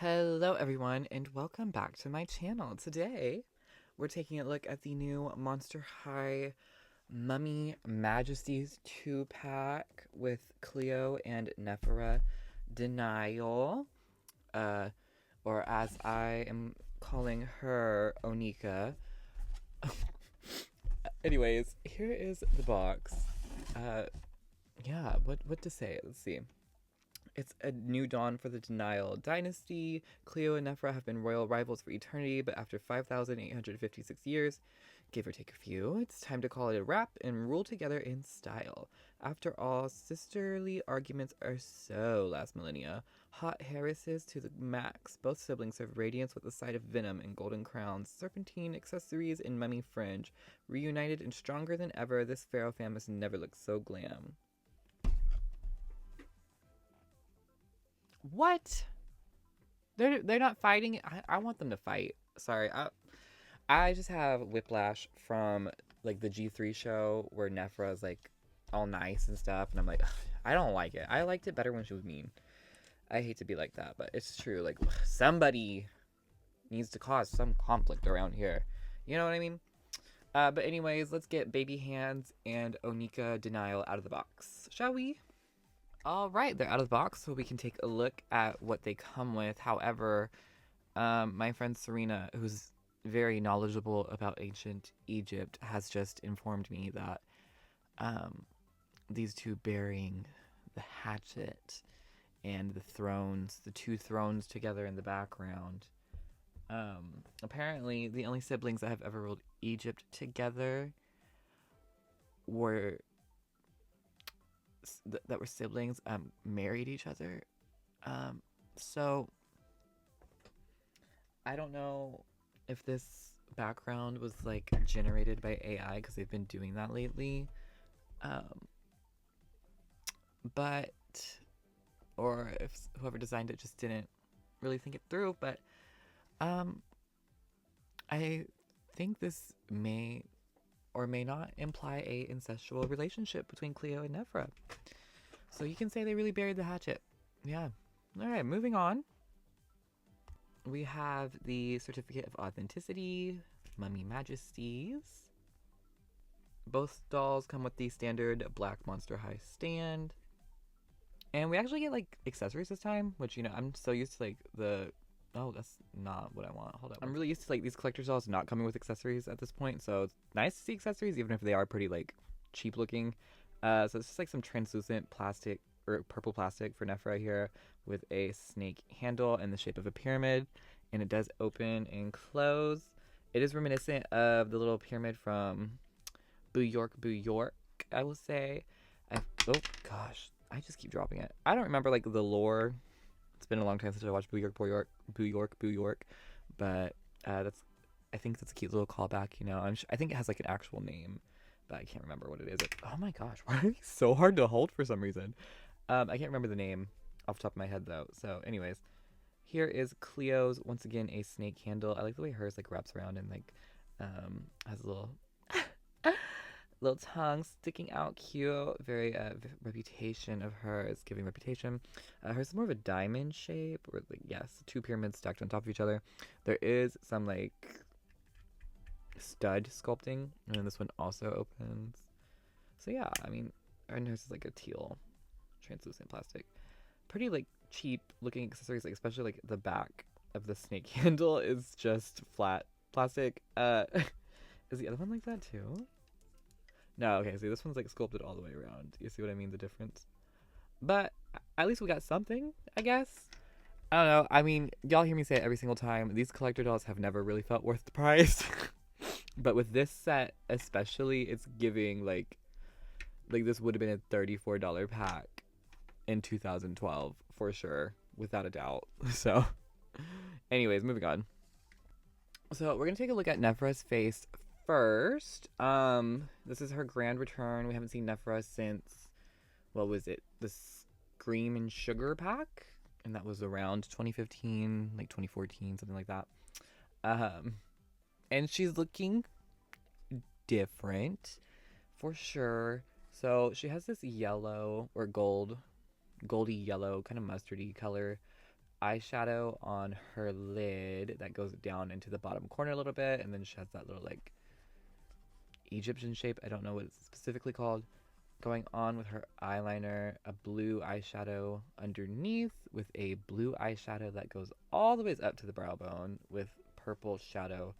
Hello everyone and welcome back to my channel. Today we're taking a look at the new Monster High Mummy Majesties 2-pack with Cleo and Nefera Nile, or as I am calling her, Onika. Anyways, here is the box. Yeah, what to say? Let's see. It's a new dawn for the Nile dynasty. Cleo and Nefera have been royal rivals for eternity, but after 5,856 years, give or take a few, it's time to call it a wrap and rule together in style. After all, sisterly arguments are so last millennia. Hot heiresses to the max. Both siblings have radiance with a side of venom and golden crowns, serpentine accessories, and mummy fringe. Reunited and stronger than ever, this pharaoh fam has never looked so glam. What? They're not fighting. I want them to fight. Sorry, I just have whiplash from like the G3 show where Nefera is like all nice and stuff, and I'm like, ugh, I don't like it. I liked it better when she was mean. I hate to be like that, but it's true. Like somebody needs to cause some conflict around here. You know what I mean? But anyways, let's get Baby Hands and Onika Denial out of the box, shall we? All right, they're out of the box, so we can take a look at what they come with. However, my friend Serena, who's very knowledgeable about ancient Egypt, has just informed me that these two bearing the hatchet and the thrones, the two thrones together in the background. Apparently, the only siblings that have ever ruled Egypt together were that were siblings married each other. So I don't know if this background was like generated by AI because they've been doing that lately. But or if whoever designed it just didn't really think it through, but I think this may or may not imply a incestual relationship between Cleo and Nefera. So you can say they really buried the hatchet. Yeah. All right, moving on. We have the Certificate of Authenticity, Mummy Majesties. Both dolls come with the standard black Monster High stand. And we actually get like accessories this time, which, you know, I'm so used to like the... Oh, that's not what I want. Hold up. I'm really used to like these collector's dolls not coming with accessories at this point, so it's nice to see accessories, even if they are pretty like cheap looking. So it's just like some translucent plastic or purple plastic for Nefera here with a snake handle in the shape of a pyramid, and it does open and close. It is reminiscent of the little pyramid from Boo York, I will say. Oh gosh, I just keep dropping it. I don't remember like the lore. It's been a long time since I watched Boo York, but I think that's a cute little callback. You know, I think it has like an actual name, but I can't remember what it is. Oh my gosh, why are these so hard to hold for some reason? I can't remember the name off the top of my head though. So, anyways, here is Cleo's, once again a snake handle. I like the way hers like wraps around and like has a little little tongue sticking out, cute. Very reputation of her is giving reputation. Hers is more of a diamond shape, or like, yes, two pyramids stacked on top of each other. There is some like stud sculpting, and then this one also opens. So yeah, I mean, and hers is like a teal translucent plastic. Pretty like cheap looking accessories, like especially like the back of the snake handle is just flat plastic. Is the other one like that too? No, okay, see, this one's like sculpted all the way around. You see what I mean, the difference? But at least we got something, I guess. I don't know. I mean, y'all hear me say it every single time. These collector dolls have never really felt worth the price. But with this set especially, it's giving like this would have been a $34 pack in 2012 for sure, without a doubt. So anyways, moving on. So we're gonna take a look at Nefera's face first. This is her grand return. We haven't seen Nefera since, what was it, the Scream and Sugar pack, and that was around 2015, like 2014, something like that. And she's looking different for sure. So she has this yellow or goldy yellow, kind of mustardy color eyeshadow on her lid that goes down into the bottom corner a little bit, and then she has that little like Egyptian shape. I don't know what it's specifically called. Going on with her eyeliner, a blue eyeshadow underneath with a blue eyeshadow that goes all the way up to the brow bone with purple shadow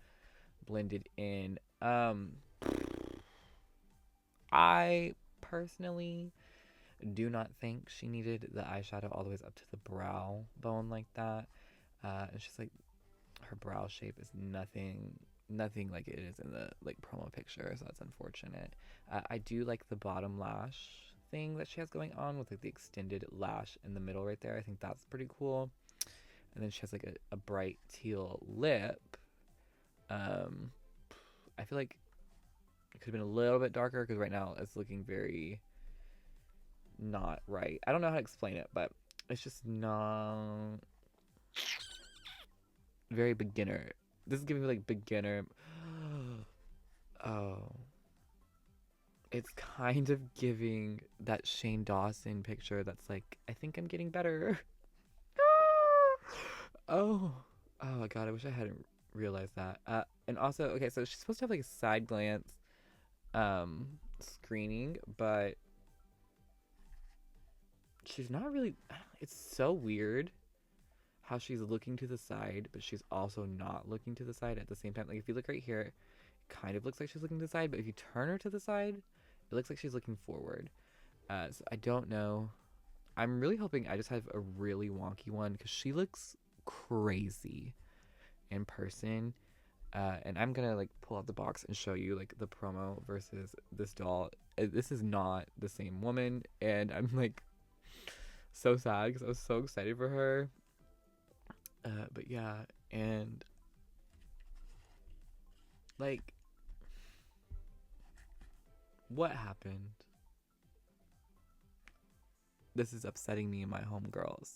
blended in. I personally do not think she needed the eyeshadow all the way up to the brow bone like that. It's just like her brow shape is nothing like it is in the like promo picture, so that's unfortunate. I do like the bottom lash thing that she has going on with like the extended lash in the middle right there. I think that's pretty cool. And then she has like a bright teal lip. I feel like it could have been a little bit darker because right now it's looking very not right. I don't know how to explain it, but it's just not very beginner. This is giving me like beginner. Oh. It's kind of giving that Shane Dawson picture that's like, I think I'm getting better. Oh. Oh my god, I wish I hadn't realized that. And also, okay, so she's supposed to have like a side glance screening, but she's not really. It's so weird how she's looking to the side, but she's also not looking to the side at the same time. Like if you look right here, it kind of looks like she's looking to the side, but if you turn her to the side, it looks like she's looking forward. So I don't know. I'm really hoping I just have a really wonky one because she looks crazy in person. And I'm gonna like pull out the box and show you like the promo versus this doll. This is not the same woman, and I'm like so sad because I was so excited for her. But yeah, and like, what happened? This is upsetting me and my homegirls.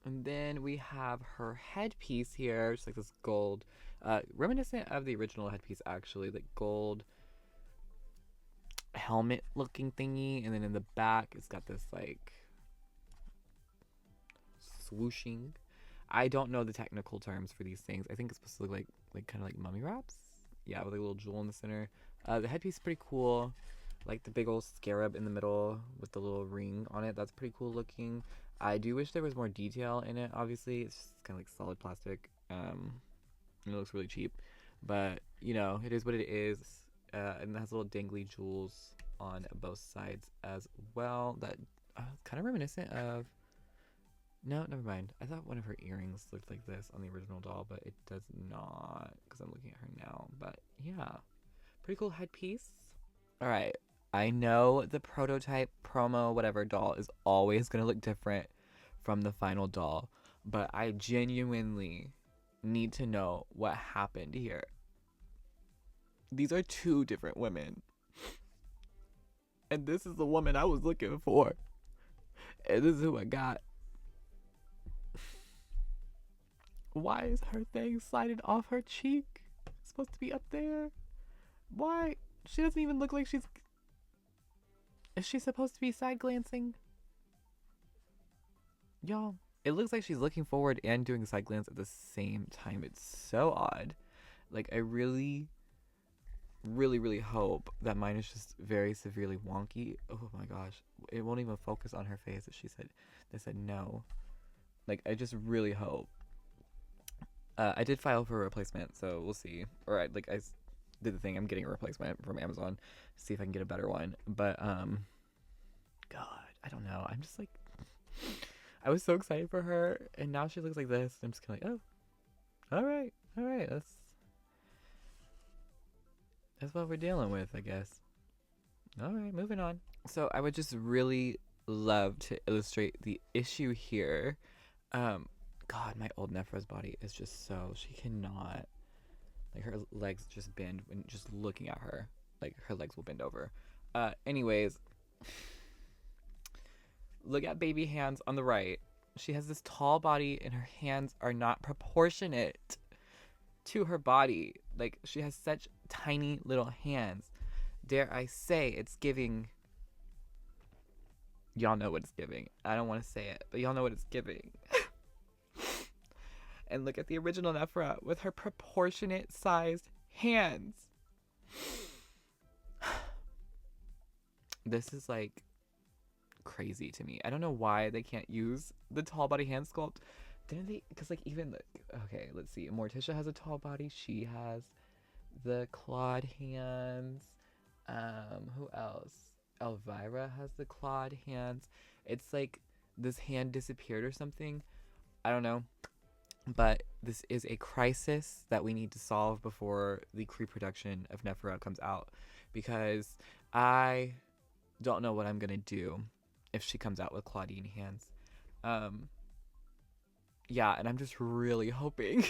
And then we have her headpiece here, just like this gold, reminiscent of the original headpiece actually, like gold helmet looking thingy, and then in the back it's got this like swooshing. I don't know the technical terms for these things. I think it's supposed to look like kind of like mummy wraps. Yeah, with like a little jewel in the center. The headpiece is pretty cool. Like the big old scarab in the middle with the little ring on it. That's pretty cool looking. I do wish there was more detail in it. Obviously, it's just kind of like solid plastic. It looks really cheap, but you know, it is what it is. And it has little dangly jewels on both sides as well. That kind of reminiscent of. No, never mind. I thought one of her earrings looked like this on the original doll, but it does not because I'm looking at her now. But yeah, pretty cool headpiece. All right. I know the prototype, promo, whatever doll is always going to look different from the final doll, but I genuinely need to know what happened here. These are two different women. And this is the woman I was looking for. And this is who I got. Why is her thing sliding off her cheek? It's supposed to be up there. Why? She doesn't even look like she's... Is she supposed to be side glancing? Y'all, it looks like she's looking forward and doing side glance at the same time. It's so odd. Like, I really, really, really hope that mine is just very severely wonky. Oh my gosh. It won't even focus on her face if they said no. Like, I just really hope. I did file for a replacement, so we'll see. Or I did the thing. I'm getting a replacement from Amazon to see if I can get a better one. But God, I don't know. I'm just like, I was so excited for her, and now she looks like this. I'm just kind of like, oh, all right. That's what we're dealing with, I guess. All right, moving on. So I would just really love to illustrate the issue here. God, my old Nefera's body is just so, she cannot, like her legs just bend when just looking at her. Like her legs will bend over. Anyways, look at baby hands on the right. She has this tall body and her hands are not proportionate to her body. Like she has such tiny little hands. Dare I say it's giving Y'all know what it's giving. I don't want to say it, but y'all know what it's giving. And look at the original Nefera with her proportionate sized hands. This is like crazy to me. I don't know why they can't use the tall body hand sculpt. Didn't they? Because like even okay, let's see. Morticia has a tall body. She has the clawed hands. Who else? Elvira has the clawed hands. It's like this hand disappeared or something. I don't know. But this is a crisis that we need to solve before the pre-production of Nefera comes out, because I don't know what I'm gonna do if she comes out with Claudine hands. Yeah, and I'm just really hoping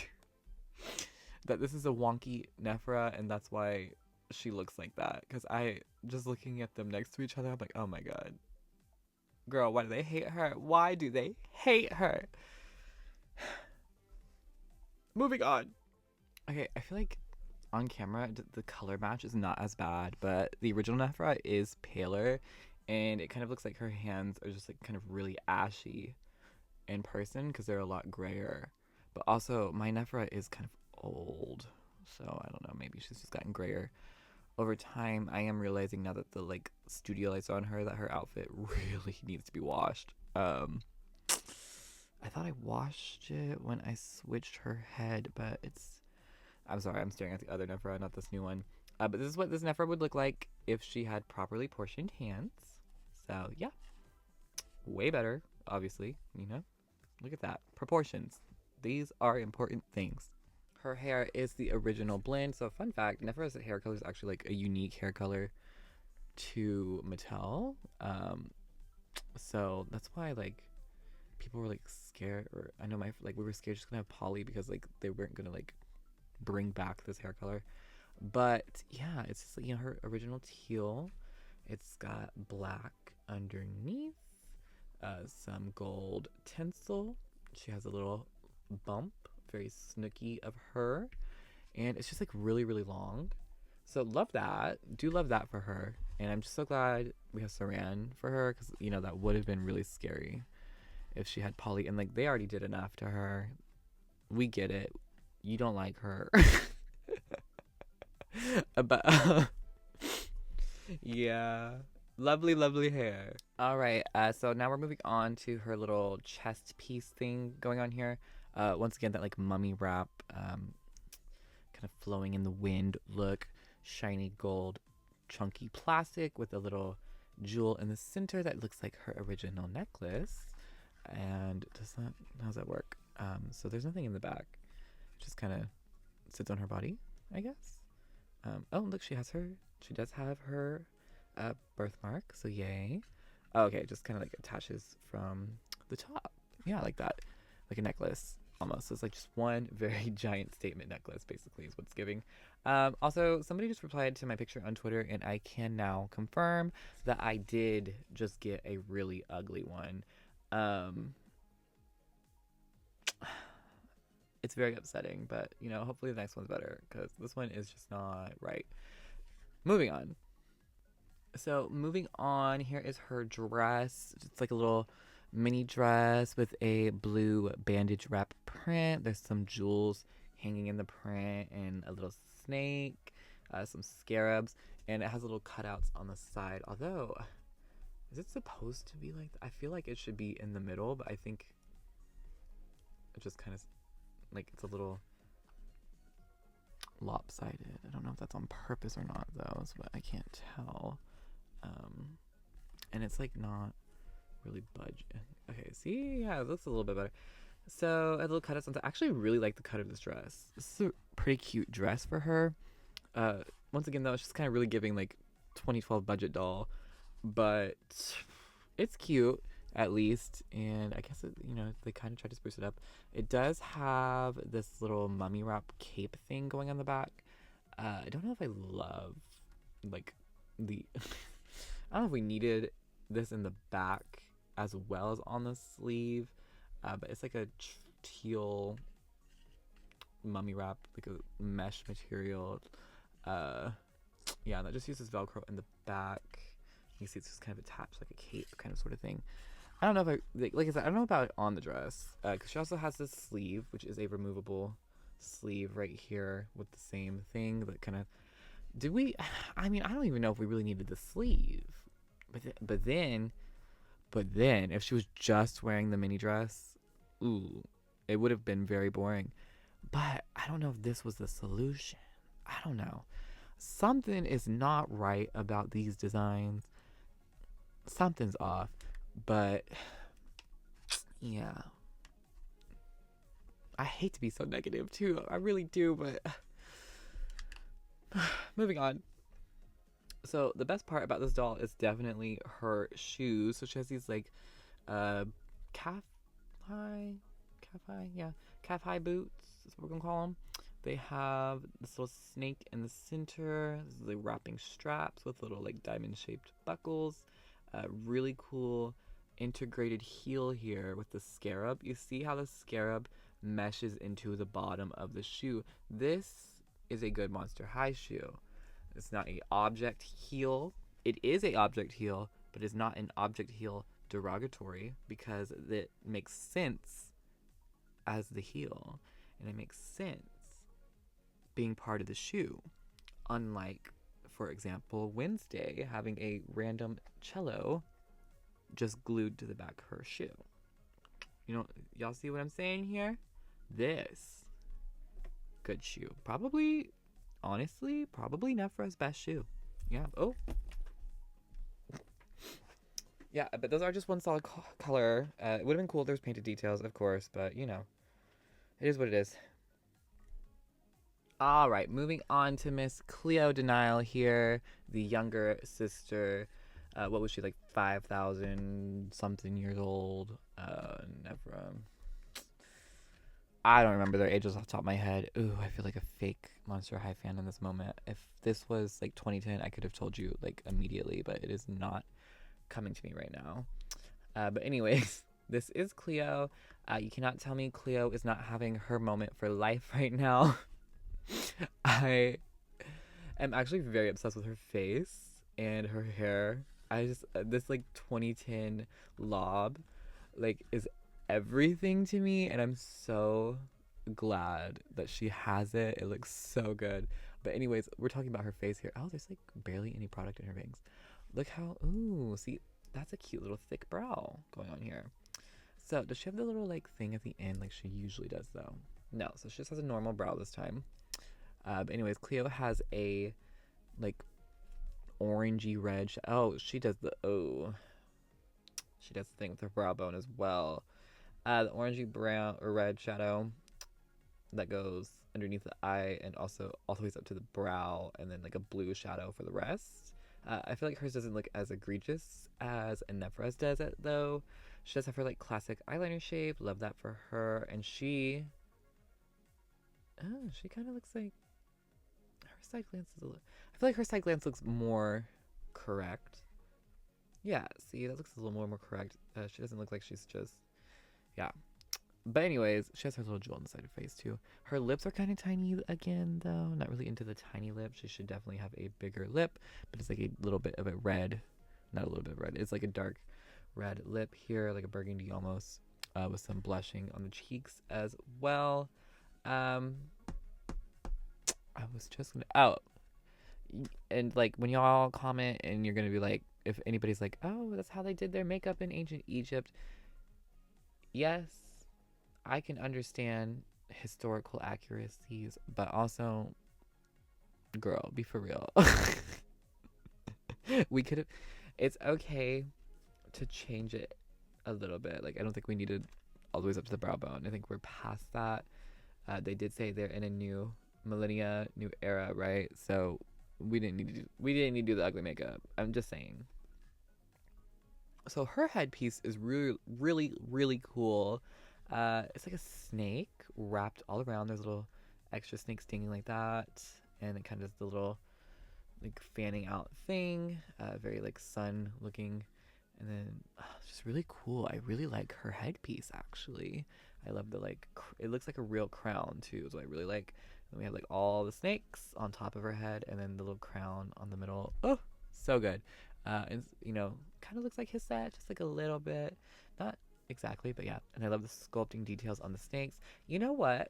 that this is a wonky Nefera and that's why she looks like that. Because I just looking at them next to each other, I'm like, oh my god, girl, why do they hate her? Why do they hate her? Moving on. Okay, I feel like on camera the color match is not as bad, but the original Nefera is paler, and it kind of looks like her hands are just like kind of really ashy in person because they're a lot grayer. But also my Nefera is kind of old, so I don't know, maybe she's just gotten grayer over time. I am realizing now that the like studio lights are on her that her outfit really needs to be washed. I thought I washed it when I switched her head, but I'm sorry, I'm staring at the other Nefera, not this new one. But this is what this Nefera would look like if she had properly portioned hands. So, yeah. Way better, obviously, you know? Look at that. Proportions. These are important things. Her hair is the original blend. So, fun fact, Nefera's hair color is actually like a unique hair color to Mattel. So, that's why, like, people were like scared, or I know we were scared she's gonna have Polly because like they weren't gonna like bring back this hair color. But yeah, it's just, you know, her original teal. It's got black underneath, some gold tinsel. She has a little bump, very snooky of her, and it's just like really, really long. So love that. Do love that for her. And I'm just so glad we have Saran for her, because you know that would have been really scary if she had Polly, and like they already did enough to her. We get it. You don't like her. But yeah, lovely, lovely hair. All right, so now we're moving on to her little chest piece thing going on here. Once again, that like mummy wrap, kind of flowing in the wind look, shiny gold, chunky plastic with a little jewel in the center that looks like her original necklace. And how does that work? So there's nothing in the back. It just kind of sits on her body, I guess. Oh, look, she does have her birthmark, so yay. Oh, okay, it just kind of like attaches from the top. Yeah, like that. Like a necklace, almost. So it's like just one very giant statement necklace, basically, is what it's giving. Also, somebody just replied to my picture on Twitter, and I can now confirm that I did just get a really ugly one. It's very upsetting, but you know, hopefully the next one's better, because this one is just not right. Moving on. So moving on, here is her dress. It's like a little mini dress with a blue bandage wrap print. There's some jewels hanging in the print and a little snake, some scarabs, and it has little cutouts on the side. Although, is it supposed to be like that? I feel like it should be in the middle, but I think it just kind of like it's a little lopsided. I don't know if that's on purpose or not, though, but I can't tell. And it's like not really budging. Okay, see, yeah, it looks a little bit better. So a little cutouts on top. I actually really like the cut of this dress. This is a pretty cute dress for her. Once again, though, it's just kind of really giving like 2012 budget doll, but it's cute at least, and I guess you know, they kind of tried to spruce it up. It does have this little mummy wrap cape thing going on the back. I don't know if I love like the I don't know if we needed this in the back as well as on the sleeve, but it's like a teal mummy wrap, like a mesh material. Yeah, that just uses Velcro in the back. You see it's just kind of attached like a cape kind of sort of thing. I don't know if like I said, I don't know about it on the dress, because she also has this sleeve, which is a removable sleeve right here with the same thing that kind of, did we, I mean, I don't even know if we really needed the sleeve, but then if she was just wearing the mini dress, ooh, it would have been very boring. But I don't know if this was the solution. I don't know. Something is not right about these designs. Something's off. But yeah, I hate to be so negative too. I really do, but moving on. So the best part about this doll is definitely her shoes. So she has these like calf high boots is what we're gonna call them. They have this little snake in the center. This is like wrapping straps with little like diamond shaped buckles. Really cool integrated heel here with the scarab. You see how the scarab meshes into the bottom of the shoe. This is a good Monster High shoe. It's not an object heel. It is a object heel, but it's not an object heel derogatory, because it makes sense as the heel, and it makes sense being part of the shoe. Unlike, for example, Wednesday having a random cello just glued to the back of her shoe. You know, y'all see what I'm saying here? This good shoe. Probably, honestly, probably Nefera's best shoe. Yeah. Oh. Yeah, but those are just one solid color. It would have been cool if there was painted details, of course, but you know, it is what it is. All right, moving on to Miss Cleo de Nile here, the younger sister. What was she, like 5,000 something years old? Nefera. I don't remember their ages off the top of my head. Ooh, I feel like a fake Monster High fan in this moment. If this was like 2010, I could have told you like immediately, but it is not coming to me right now. But anyways, this is Cleo. You cannot tell me Cleo is not having her moment for life right now. I am actually very obsessed with her face and her hair. I just, this like 2010 lob like is everything to me, and I'm so glad that she has it. It looks so good. But anyways, we're talking about her face here. Oh, there's like barely any product in her bangs. Look how, ooh, see, that's a cute little thick brow going on here. So does she have the little like thing at the end like she usually does though? No, so she just has a normal brow this time. But anyways, Cleo has a like orangey red. She does the she does the thing with her brow bone as well. The orangey brown or red shadow that goes underneath the eye and also all the way up to the brow, and then like a blue shadow for the rest. I feel like hers doesn't look as egregious as Nefera's does it though. She does have her like classic eyeliner shape. Love that for her. And she kind of looks like her side glance is I feel like her side glance looks more correct. Yeah, see, that looks a little more correct. She doesn't look like she's just, yeah. But anyways, she has her little jewel on the side of her face too. Her lips are kind of tiny again though. Not really into the tiny lip. She should definitely have a bigger lip, but it's like a little bit of a red. Not a little bit of red. It's like a dark red lip here, like a burgundy almost, with some blushing on the cheeks as well. I was just gonna, and like when y'all comment and you're gonna be like, if anybody's like, oh, that's how they did their makeup in ancient Egypt. Yes, I can understand historical accuracies, but also, girl, be for real. We could have, it's okay to change it a little bit. Like, I don't think we needed all the way up to the brow bone. I think we're past that. They did say they're in a new millennia, new era, right? So we didn't need to do the ugly makeup. I'm just saying. So her headpiece is really, really, really cool. It's like a snake wrapped all around. There's a little extra snake stinging like that, and it kind of does the little like fanning out thing. Very like sun looking, and then it's just really cool. I really like her headpiece actually. I love the like it looks like a real crown too, so I really like. And we have like all the snakes on top of her head, and then the little crown on the middle. Oh, so good. It's, kind of looks like his set, just like a little bit. Not exactly, but yeah. And I love the sculpting details on the snakes. You know what?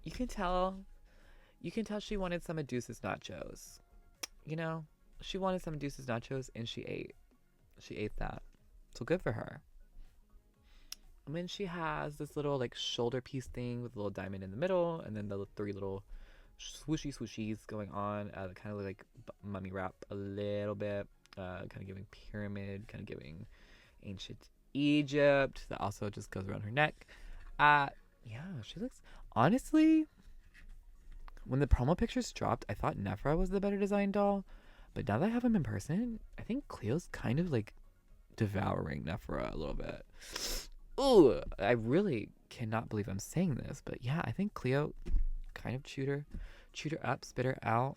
You can tell. You can tell she wanted some of Deuce's nachos. She wanted some of Deuce's nachos, and she ate. She ate that. So good for her. And then she has this little like shoulder piece thing with a little diamond in the middle, and then the three little swooshies going on. That kind of look like mummy wrap a little bit. Kind of giving pyramid, kind of giving ancient Egypt. That also just goes around her neck. Yeah, she looks, honestly, when the promo pictures dropped, I thought Nefera was the better design doll. But now that I have him in person, I think Cleo's kind of like devouring Nefera a little bit. Ooh, I really cannot believe I'm saying this, but yeah, I think Cleo kind of chewed her up, spit her out.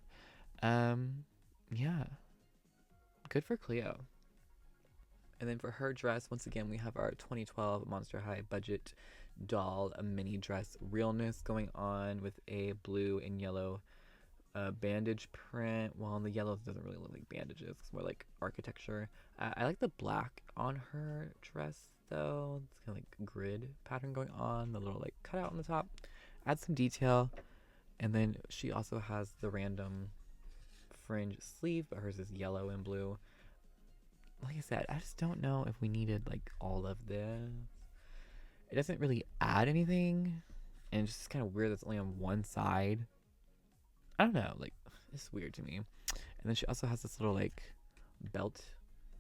Yeah, good for Cleo. And then for her dress, once again, we have our 2012 Monster High budget doll, a mini dress realness going on with a blue and yellow bandage print. Well, the yellow doesn't really look like bandages. It's more like architecture. I like the black on her dress, though. It's kind of like grid pattern going on. The little like cutout on the top. Add some detail. And then she also has the random fringe sleeve, but hers is yellow and blue. Like I said, I just don't know if we needed like all of this. It doesn't really add anything, and it's just kind of weird that it's only on one side. I don't know, like, it's weird to me. And then she also has this little like belt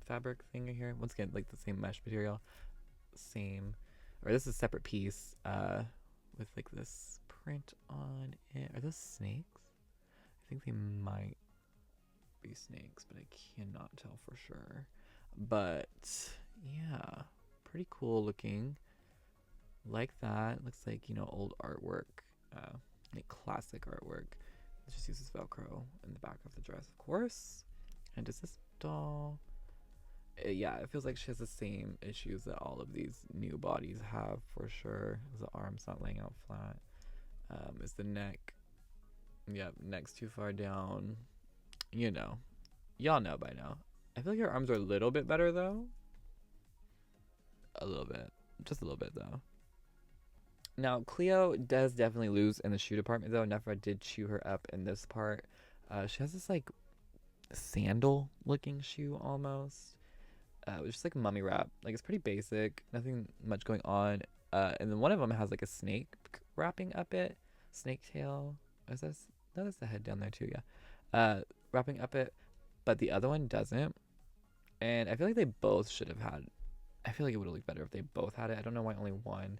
fabric thing here. Once again, like the same mesh material, or this is a separate piece with like this print on it. Are those snakes? I think they might be snakes, but I cannot tell for sure. But yeah, pretty cool looking. Like that. Looks like, old artwork, like classic artwork. It just uses Velcro in the back of the dress, of course. And does this doll, yeah, it feels like she has the same issues that all of these new bodies have for sure. The arm's not laying out flat. Is the neck, yeah, neck's too far down. Y'all know by now. I feel like her arms are a little bit better though. A little bit. Just a little bit though. Now, Cleo does definitely lose in the shoe department though. Nefera did chew her up in this part. She has this like sandal looking shoe almost. It's just like mummy wrap. Like it's pretty basic. Nothing much going on. And then one of them has like a snake wrapping up it. Snake tail. Is this? No, that's the head down there too, yeah. Wrapping up it. But the other one doesn't. And I feel like they both should have had. I feel like it would have looked better if they both had it. I don't know why only one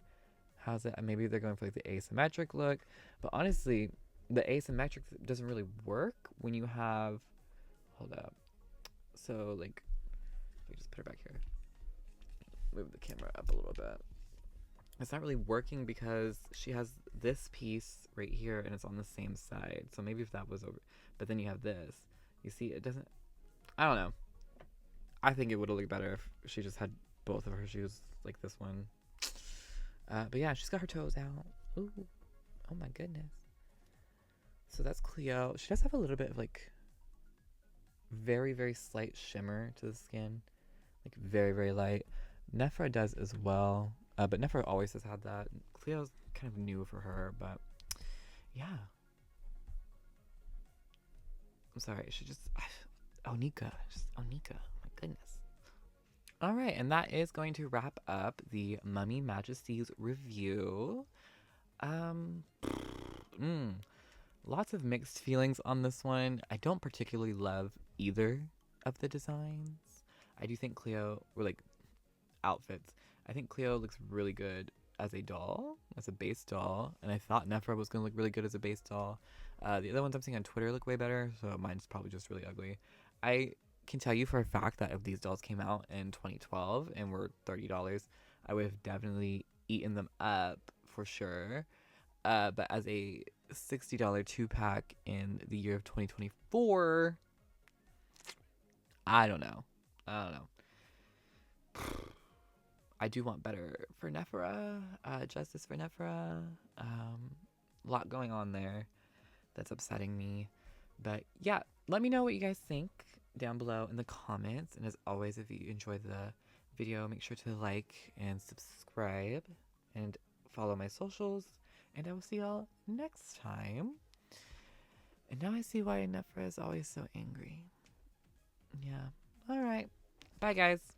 has it. Maybe they're going for like the asymmetric look. But honestly, the asymmetric doesn't really work when you have. Hold up. So like, let me just put her back here. Move the camera up a little bit. It's not really working because she has this piece right here and it's on the same side. So maybe if that was over, but then you have this. You see, it doesn't. I don't know. I think it would have looked better if she just had both of her shoes like this one. But yeah, she's got her toes out. Ooh. Oh my goodness. So that's Cleo. She does have a little bit of like very, very slight shimmer to the skin. Like very, very light. Nefera does as well. But Nefera always has had that. Cleo's kind of new for her, but yeah. I'm sorry. She just... Onika. Just Onika. My goodness. All right. And that is going to wrap up the Mummy Majesties review. Lots of mixed feelings on this one. I don't particularly love either of the designs. I do think Cleo... Or like outfits. I think Cleo looks really good as a doll, as a base doll, and I thought Nefera was going to look really good as a base doll. The other ones I'm seeing on Twitter look way better, so mine's probably just really ugly. I can tell you for a fact that if these dolls came out in 2012 and were $30, I would have definitely eaten them up for sure. But as a $60 2-pack in the year of 2024, I don't know. I do want better for Nefera, justice for Nefera. A lot going on there that's upsetting me. But yeah, let me know what you guys think down below in the comments. And as always, if you enjoyed the video, make sure to like and subscribe and follow my socials. And I will see y'all next time. And now I see why Nefera is always so angry. Yeah. All right. Bye, guys.